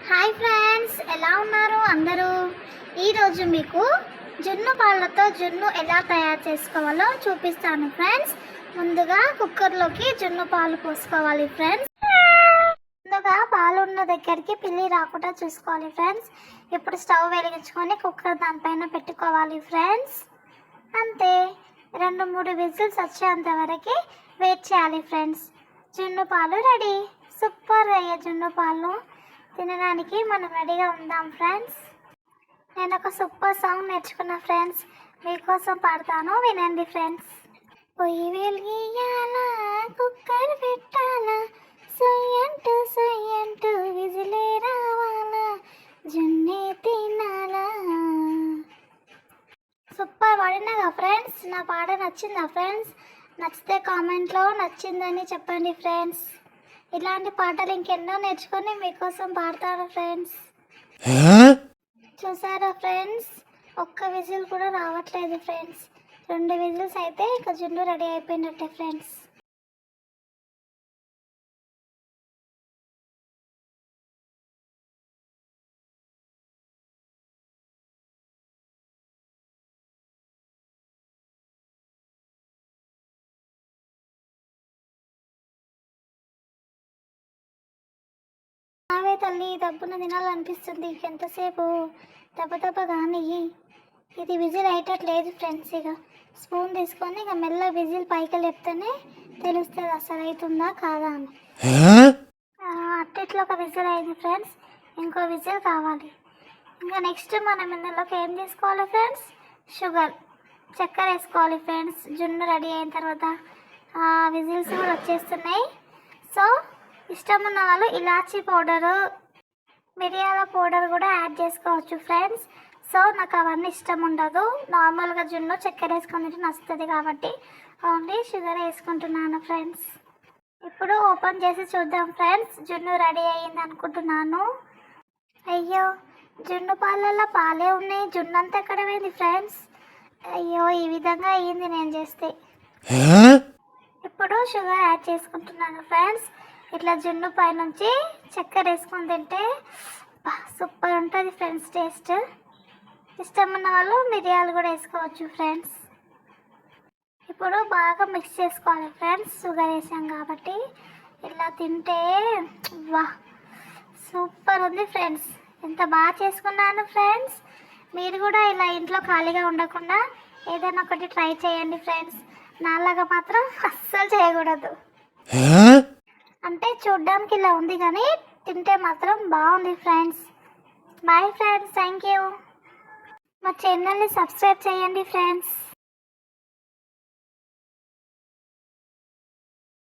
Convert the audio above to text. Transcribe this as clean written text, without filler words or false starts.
Hi friends, ఎలా ఉన్నారు అందరూ? ఈరోజు మీకు జున్ను పాలతో జున్ను ఎలా తయారు చేసుకోవాలో చూపిస్తాను ఫ్రెండ్స్. ముందుగా కుక్కర్లోకి జున్ను పాలు పోసుకోవాలి ఫ్రెండ్స్. ముందుగా పాలు ఉన్న దగ్గరికి పిల్లి రాకుండా చూసుకోవాలి ఫ్రెండ్స్. ఇప్పుడు స్టవ్ వెలిగించుకొని కుక్కర్ దానిపైన పెట్టుకోవాలి ఫ్రెండ్స్. అంతే, 2-3 విజిల్స్ వచ్చేంత వరకు వెయిట్ చేయాలి ఫ్రెండ్స్. జున్ను పాలు రెడీ. సూపర్ అయ్యే జున్ను పాలు తినడానికి మనం రెడీగా ఉందాం ఫ్రెండ్స్. నేను ఒక సూపర్ సాంగ్ నేర్చుకున్నా ఫ్రెండ్స్, మీకోసం పాడతాను, వినండి ఫ్రెండ్స్. పొయ్యి వెలిగియాలా, కుక్కర్ పెట్టాలా, సొయ్యంటూ సొయ్యంటూ విజిలే రావాలా, జున్నే తినాలా. సూపర్ పాడినాగా ఫ్రెండ్స్. నా పాట నచ్చిందా ఫ్రెండ్స్? నచ్చితే కామెంట్లో నచ్చిందని చెప్పండి ఫ్రెండ్స్. ఇలాంటి పాటలు ఇంకెన్నో నేర్చుకొని మీకోసం పాడతాను ఫ్రెండ్స్. చూసారా ఫ్రెండ్స్, ఒక్క విజిల్ కూడా రావట్లేదు ఫ్రెండ్స్. 2 విజిల్స్ అయితే ఇక జున్ను రెడీ అయిపోయినట్టే ఫ్రెండ్స్. నావే తల్లి, దబ్బున తినాలనిపిస్తుంది. ఎంతసేపు దెబ్బ కానీ ఇది విజిల్ అయ్యేటట్లేదు ఫ్రెండ్స్. ఇక స్పూన్ తీసుకొని ఇక మెల్ల విజిల్ పైకి లేపితేనే తెలుస్తుంది అసలు అవుతుందా కాదా అని. అట్టిట్లో ఒక విజిల్ అయింది ఫ్రెండ్స్, ఇంకో విజిల్ కావాలి. ఇంకా నెక్స్ట్ మనం ఇందులోకి ఏం తీసుకోవాలి ఫ్రెండ్స్? చక్కెర వేసుకోవాలి ఫ్రెండ్స్. జున్ను రెడీ అయిన తర్వాత విజిల్స్ కూడా వచ్చేస్తున్నాయి. సో ఇష్టం ఉన్న వాళ్ళు ఇలాచీ పౌడరు, మిరియాల పౌడర్ కూడా యాడ్ చేసుకోవచ్చు ఫ్రెండ్స్. సో నాకు అవన్నీ ఇష్టం ఉండదు. నార్మల్గా జున్ను చక్కెర వేసుకొని నచ్చుతుంది కాబట్టి ఓన్లీ షుగర్ వేసుకుంటున్నాను ఫ్రెండ్స్. ఇప్పుడు ఓపెన్ చేసి చూద్దాం ఫ్రెండ్స్. జున్ను రెడీ అయ్యింది అనుకుంటున్నాను. అయ్యో, జున్ను పాలల్లో పాలే ఉన్నాయి, జున్ను అంతా ఎక్కడ పోయింది ఫ్రెండ్స్? అయ్యో, ఈ విధంగా అయ్యింది నేను చేస్తే. ఇప్పుడు షుగర్ యాడ్ చేసుకుంటున్నాను ఫ్రెండ్స్. ఇట్లా జున్ను పైనుంచి చక్కెర వేసుకొని తింటే సూపర్ ఉంటుంది ఫ్రెండ్స్ టేస్ట్. ఇష్టం ఉన్న వాళ్ళు మిరియాలు కూడా వేసుకోవచ్చు ఫ్రెండ్స్. ఇప్పుడు బాగా మిక్స్ చేసుకోవాలి ఫ్రెండ్స్. షుగర్ వేసాం కాబట్టి ఇట్లా తింటే వా సూపర్ ఉంది ఫ్రెండ్స్. ఎంత బాగా చేసుకున్నాను ఫ్రెండ్స్. మీరు కూడా ఇలా ఇంట్లో ఖాళీగా ఉండకుండా ఏదైనా ఒకటి ట్రై చేయండి ఫ్రెండ్స్. నాలాగా మాత్రం అస్సలు చేయకూడదు. అంటే చూడ్డానికి ఇలా ఉంది కానీ తింటే మాత్రం బాగుంది friends. Bye friends, thank you. మా ఛానల్ని సబ్స్క్రైబ్ చేయండి ఫ్రెండ్స్.